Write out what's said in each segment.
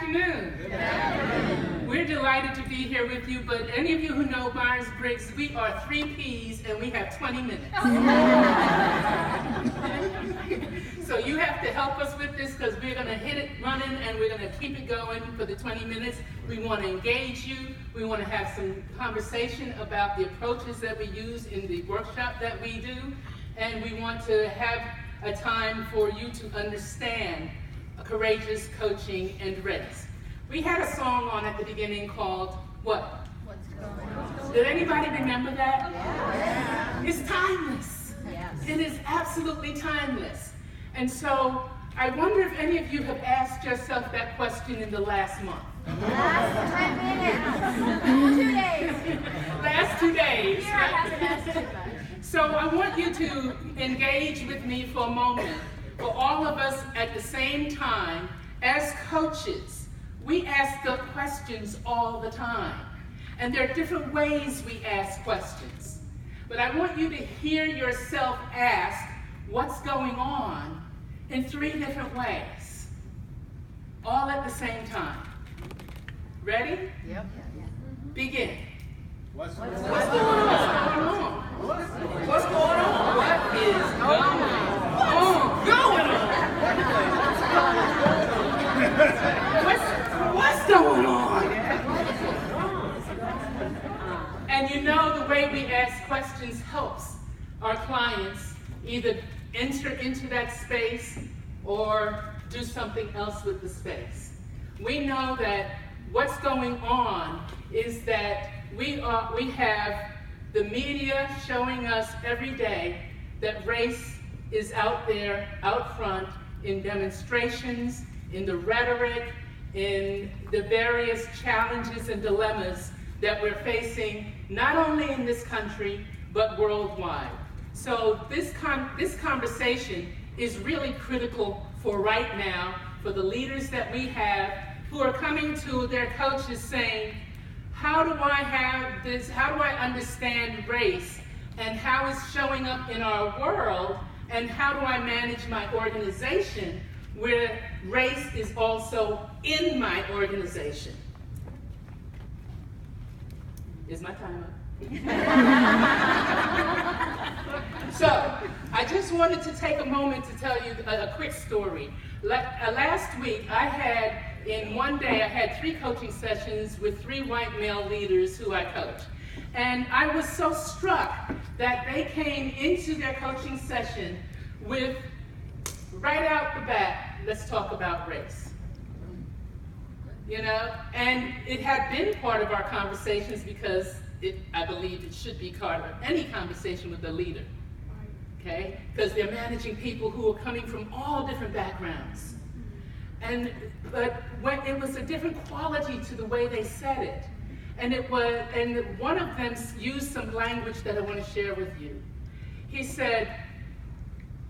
afternoon. Good afternoon. We're delighted to be here with you, but any of you who know Myers-Briggs, we are 3 Ps and we have 20 minutes. So you have to help us with this because we're going to hit it running and we're going to keep it going for the 20 minutes. We want to engage you. We want to have some conversation about the approaches that we use in the workshop that we do. And we want to have a time for you to understand courageous coaching and race. We had a song on at the beginning called what? What's going on? Did anybody remember that? Yeah. It's timeless. Yes. It is absolutely timeless. And so I wonder if any of you have asked yourself that question in the last month. Last 10 minutes. 2 days. Last 2 days. Here I haven't asked too much. So I want you to engage with me for a moment. For all of us at the same time, as coaches, we ask the questions all the time. And there are different ways we ask questions. But I want you to hear yourself ask what's going on in 3 different ways, all at the same time. Ready? Yep. Begin. What's What's going going on? on? What's going on? What is going on? What's going on? And you know, the way we ask questions helps our clients either enter into that space or do something else with the space. We know that what's going on is that we have the media showing us every day that race is out there, out front, in demonstrations, in the rhetoric, in the various challenges and dilemmas that we're facing, not only in this country, but worldwide. So this conversation is really critical for right now, for the leaders that we have who are coming to their coaches saying, how do I have this, how do I understand race and how it's showing up in our world, and how do I manage my organization where race is also in my organization? Is my time up? So, I just wanted to take a moment to tell you a quick story. Last week, in one day, I had 3 coaching sessions with 3 white male leaders who I coach. And I was so struck that they came into their coaching session with, right out the bat, let's talk about race. You know, and it had been part of our conversations because I believe it should be part of any conversation with a leader. Okay? Because they're managing people who are coming from all different backgrounds. But it was a different quality to the way they said it. And one of them used some language that I want to share with you. He said,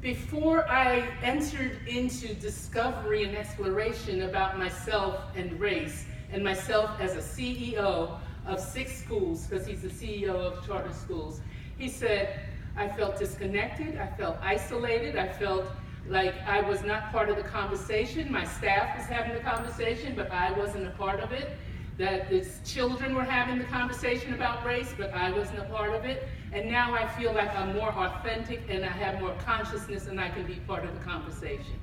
before I entered into discovery and exploration about myself and race, and myself as a CEO of 6 schools, because he's the CEO of charter schools, he said, I felt disconnected, I felt isolated, I felt like I was not part of the conversation. My staff was having the conversation, but I wasn't a part of it. That the children were having the conversation about race, but I wasn't a part of it. And now I feel like I'm more authentic and I have more consciousness and I can be part of the conversation.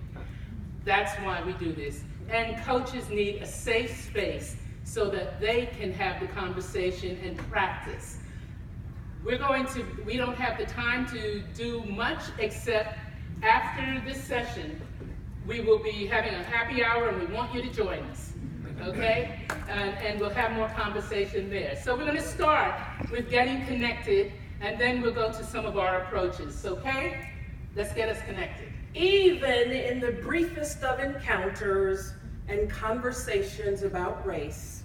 That's why we do this. And coaches need a safe space so that they can have the conversation and practice. We don't have the time to do much except after this session, we will be having a happy hour and we want you to join us, okay? And we'll have more conversation there. So we're gonna start with getting connected and then we'll go to some of our approaches, okay? Let's get us connected. Even in the briefest of encounters and conversations about race,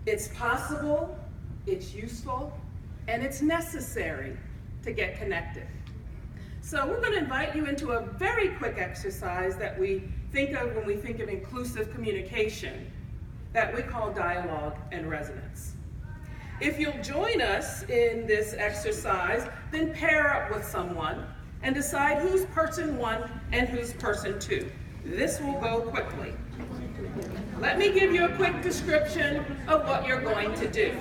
it's possible, it's useful, and it's necessary to get connected. So we're going to invite you into a very quick exercise that we think of when we think of inclusive communication that we call dialogue and resonance. If you'll join us in this exercise, then pair up with someone and decide who's person 1 and who's person 2. This will go quickly. Let me give you a quick description of what you're going to do.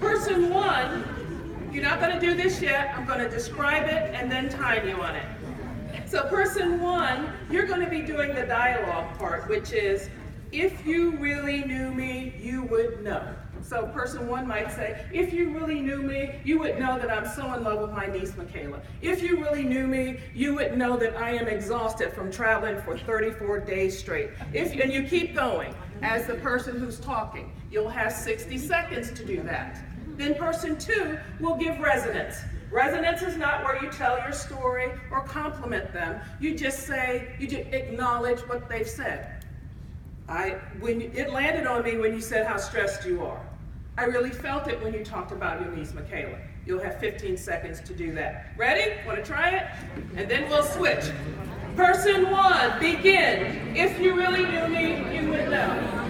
Person one, you're not going to do this yet. I'm going to describe it and then time you on it. So person one, you're going to be doing the dialogue part, which is, if you really knew me, you would know. So person one might say, if you really knew me, you would know that I'm so in love with my niece, Michaela. If you really knew me, you would know that I am exhausted from traveling for 34 days straight. And you keep going as the person who's talking. You'll have 60 seconds to do that. Then person two will give resonance. Resonance is not where you tell your story or compliment them. You just say, you just acknowledge what they've said. It landed on me when you said how stressed you are. I really felt it when you talked about your niece, Michaela. You'll have 15 seconds to do that. Ready? Want to try it? And then we'll switch. Person one, begin. If you really knew me, you would know.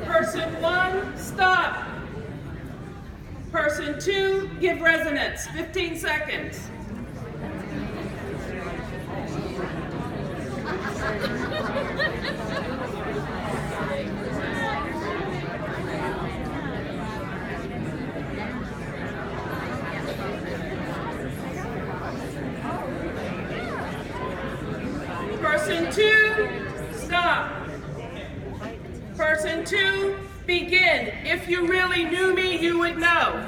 Person one, stop. Person two, give resonance. 15 seconds. Person two, stop. Person two, begin. If you really knew me, you would know.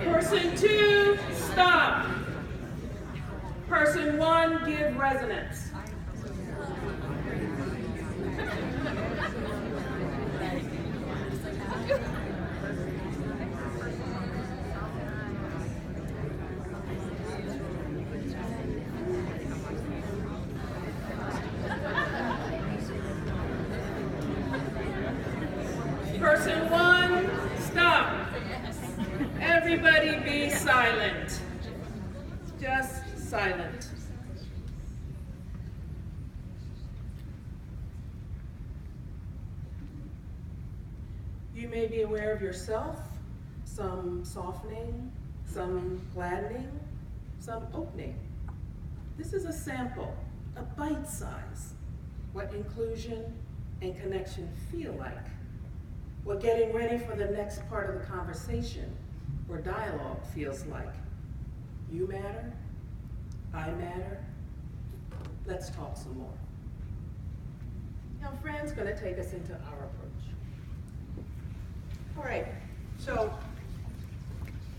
Person two, stop. Person one, give resonance. Person one, stop. Everybody be silent. Just silent. You may be aware of yourself, some softening, some gladdening, some opening. This is a sample, a bite size, what inclusion and connection feel like, what getting ready for the next part of the conversation or dialogue feels like. You matter, I matter, let's talk some more. Now, Fran's going to take us into our approach. All right, so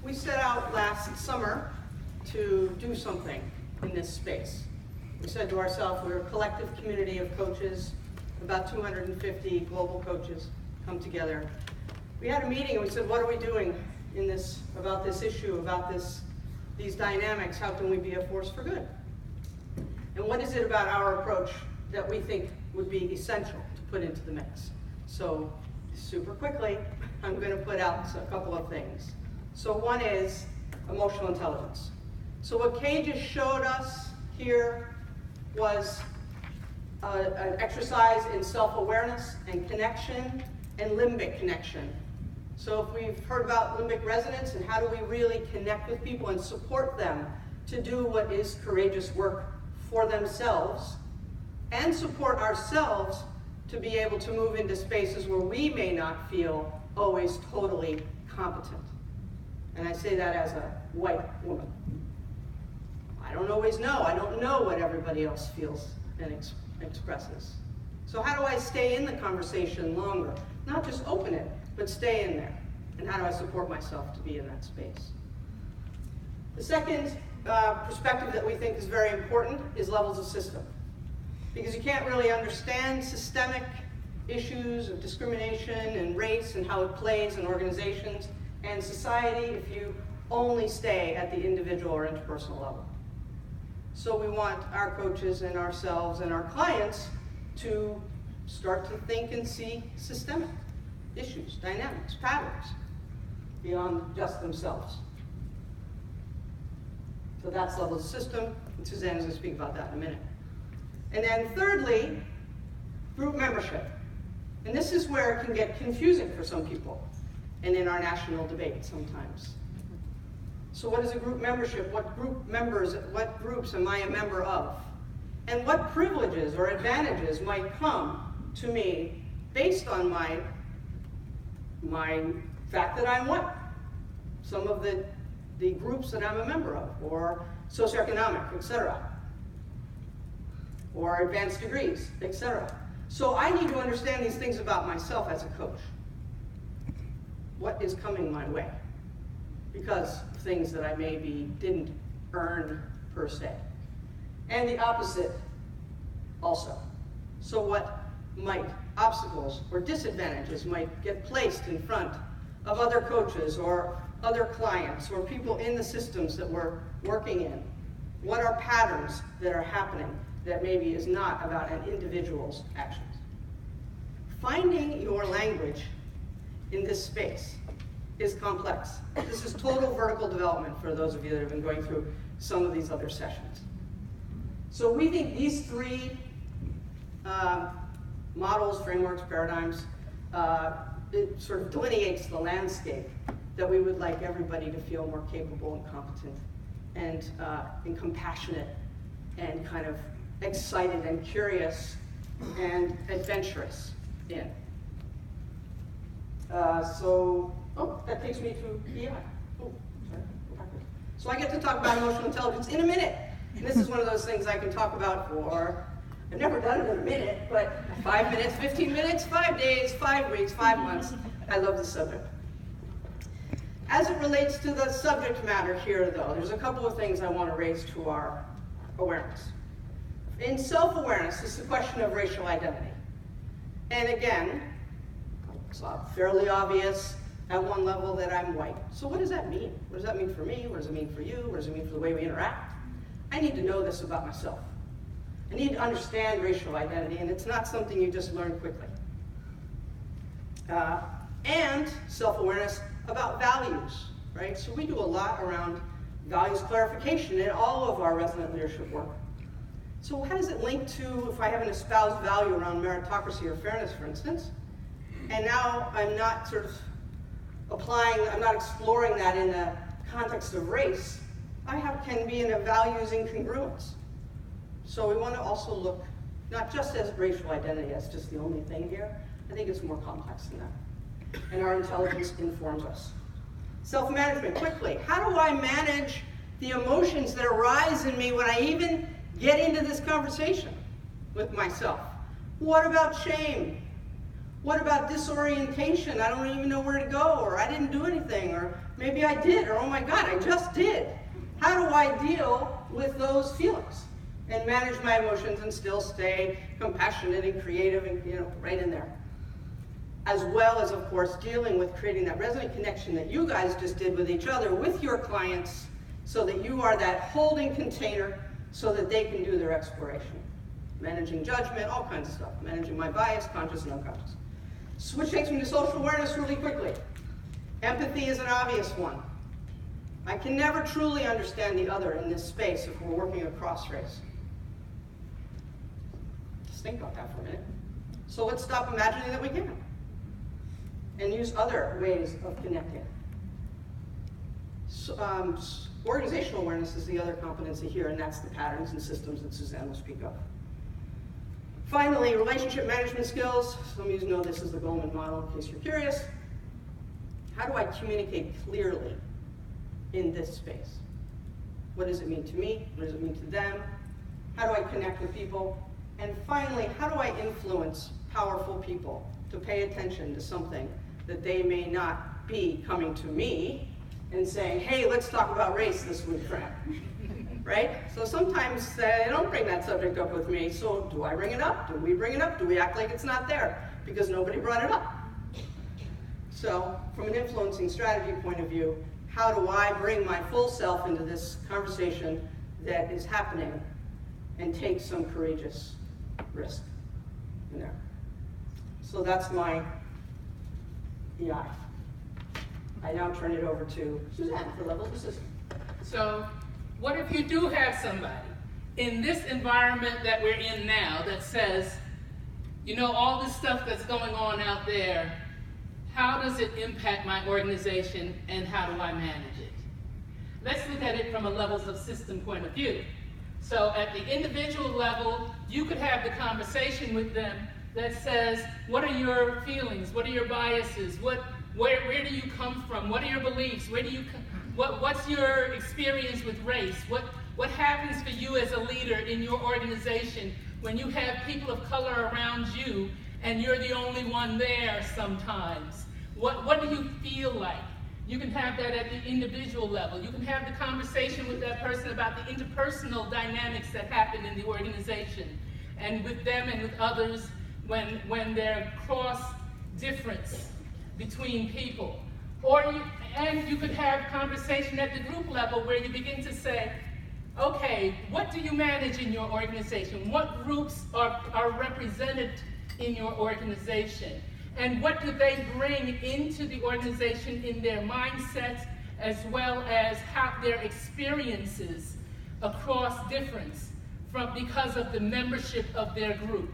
we set out last summer to do something in this space. We said to ourselves, we're a collective community of coaches, about 250 global coaches come together. We had a meeting and we said, what are we doing in this, about this issue, about these dynamics? How can we be a force for good? And what is it about our approach that we think would be essential to put into the mix? So super quickly, I'm going to put out a couple of things. So one is emotional intelligence. So what Kay just showed us here was an exercise in self-awareness and connection and limbic connection. So if we've heard about limbic resonance and how do we really connect with people and support them to do what is courageous work for themselves, and support ourselves to be able to move into spaces where we may not feel always totally competent. And I say that as a white woman. I don't always know. I don't know what everybody else feels and expresses. So how do I stay in the conversation longer? Not just open it, but stay in there. And how do I support myself to be in that space? The second perspective that we think is very important is levels of system. Because you can't really understand systemic issues of discrimination and race and how it plays in organizations and society if you only stay at the individual or interpersonal level. So we want our coaches and ourselves and our clients to start to think and see systemic issues, dynamics, patterns beyond just themselves. So that's levels of system, and Suzanne's going to speak about that in a minute. And then thirdly, group membership. And this is where it can get confusing for some people and in our national debate sometimes. So what is a group membership? What group members, what groups am I a member of? And what privileges or advantages might come to me based on my fact that I'm white? Some of the groups that I'm a member of, or socioeconomic, etc. Or advanced degrees, etc. So I need to understand these things about myself as a coach. What is coming my way? Because of things that I maybe didn't earn per se. And the opposite also. So what obstacles or disadvantages might get placed in front of other coaches or other clients or people in the systems that we're working in? What are patterns that are happening that maybe is not about an individual's actions? Finding your language in this space is complex. This is total vertical development for those of you that have been going through some of these other sessions. So we think these three models, frameworks, paradigms, it sort of delineates the landscape that we would like everybody to feel more capable and competent and compassionate and kind of excited and curious and adventurous in. That takes me to EI. Oh, sorry. So I get to talk about emotional intelligence in a minute. And this is one of those things I can talk about for, I've never done it in a minute, but 5 minutes, 15 minutes, 5 days, 5 weeks, 5 months. I love the subject. As it relates to the subject matter here, though, there's a couple of things I want to raise to our awareness. In self-awareness, it's the question of racial identity. And again, it's fairly obvious at one level that I'm white. So what does that mean? What does that mean for me? What does it mean for you? What does it mean for the way we interact? I need to know this about myself. I need to understand racial identity, and it's not something you just learn quickly. And self-awareness about values, right? So we do a lot around values clarification in all of our resonant leadership work. So how does it link to if I have an espoused value around meritocracy or fairness, for instance, and now I'm not sort of I'm not exploring that in the context of race, can be in a values incongruence. So we want to also look not just as racial identity as just the only thing here. I think it's more complex than that. And our intelligence informs us. Self-management, quickly. How do I manage the emotions that arise in me when I even get into this conversation with myself? What about shame? What about disorientation? I don't even know where to go, or I didn't do anything, or maybe I did, or oh my God, I just did. How do I deal with those feelings and manage my emotions and still stay compassionate and creative and right in there? As well as, of course, dealing with creating that resonant connection that you guys just did with each other, with your clients, so that you are that holding container so that they can do their exploration. Managing judgment, all kinds of stuff. Managing my bias, conscious and unconscious. Which takes me to social awareness really quickly. Empathy is an obvious one. I can never truly understand the other in this space if we're working across race. Just think about that for a minute. So let's stop imagining that we can and use other ways of connecting. So, organizational awareness is the other competency here, and that's the patterns and systems that Suzanne will speak of. Finally, relationship management skills. Some of you know this is the Goldman model, in case you're curious. How do I communicate clearly in this space? What does it mean to me? What does it mean to them? How do I connect with people? And finally, how do I influence powerful people to pay attention to something that they may not be coming to me and saying, hey, let's talk about race this week, Fran. Right? So sometimes they don't bring that subject up with me, so do I bring it up? Do we bring it up? Do we act like it's not there? Because nobody brought it up. So from an influencing strategy point of view, how do I bring my full self into this conversation that is happening and take some courageous risk in there? So that's my EI. I now turn it over to Suzanne for level of assistance. So what if you do have somebody in this environment that we're in now that says, you know, all this stuff that's going on out there, how does it impact my organization and how do I manage it? Let's look at it from a levels of system point of view. So at the individual level, you could have the conversation with them that says, what are your feelings? What are your biases? Where do you come from? What are your beliefs? What's your experience with race? What happens for you as a leader in your organization when you have people of color around you and you're the only one there sometimes? What do you feel like? You can have that at the individual level. You can have the conversation with that person about the interpersonal dynamics that happen in the organization and with them and with others when there cross difference between people. And you could have conversation at the group level where you begin to say, okay, what do you manage in your organization? What groups are represented in your organization? And what do they bring into the organization in their mindsets as well as how their experiences across difference because of the membership of their group?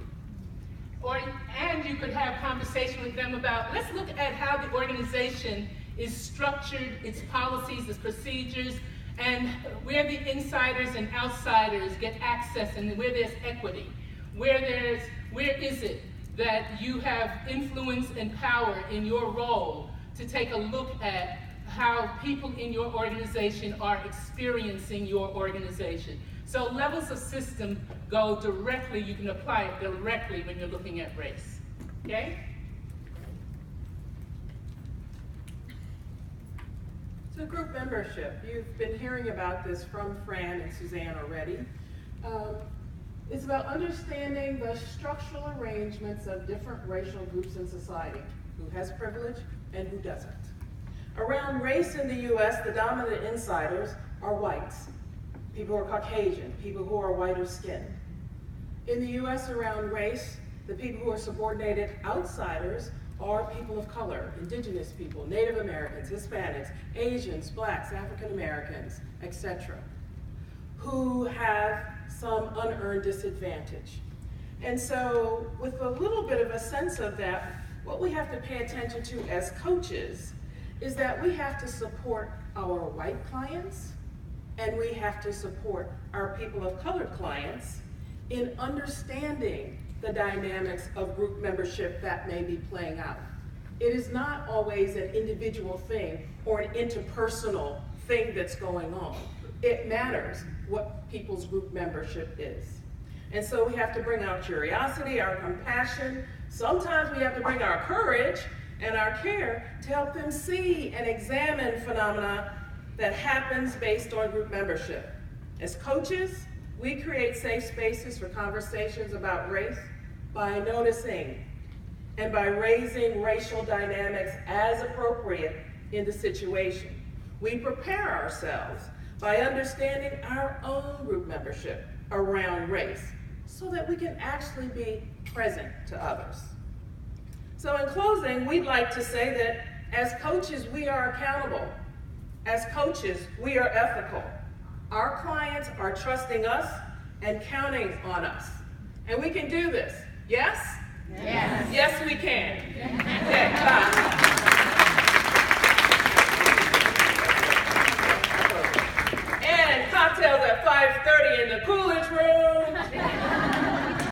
And you could have conversation with them about, let's look at how the organization is structured, its policies, its procedures, and where the insiders and outsiders get access and where there's equity. Where is it that you have influence and power in your role to take a look at how people in your organization are experiencing your organization. So levels of system go directly, you can apply it directly when you're looking at race, okay? So group membership, you've been hearing about this from Fran and Suzanne already. It's about understanding the structural arrangements of different racial groups in society, who has privilege and who doesn't. Around race in the US, the dominant insiders are whites, people who are Caucasian, people who are whiter skinned. In the US around race, the people who are subordinated outsiders are people of color, indigenous people, Native Americans, Hispanics, Asians, blacks, African Americans, etc., who have some unearned disadvantage. And so with a little bit of a sense of that, what we have to pay attention to as coaches is that we have to support our white clients and we have to support our people of color clients in understanding the dynamics of group membership that may be playing out. It is not always an individual thing or an interpersonal thing that's going on. It matters what people's group membership is. And so we have to bring our curiosity, our compassion. Sometimes we have to bring our courage and our care to help them see and examine phenomena that happens based on group membership. As coaches, we create safe spaces for conversations about race by noticing and by raising racial dynamics as appropriate in the situation. We prepare ourselves by understanding our own group membership around race so that we can actually be present to others. So in closing, we'd like to say that as coaches, we are accountable. As coaches, we are ethical. Our clients are trusting us and counting on us. And we can do this. Yes? Yes. Yes, we can. Okay, bye. And cocktails at 5:30 in the cooler.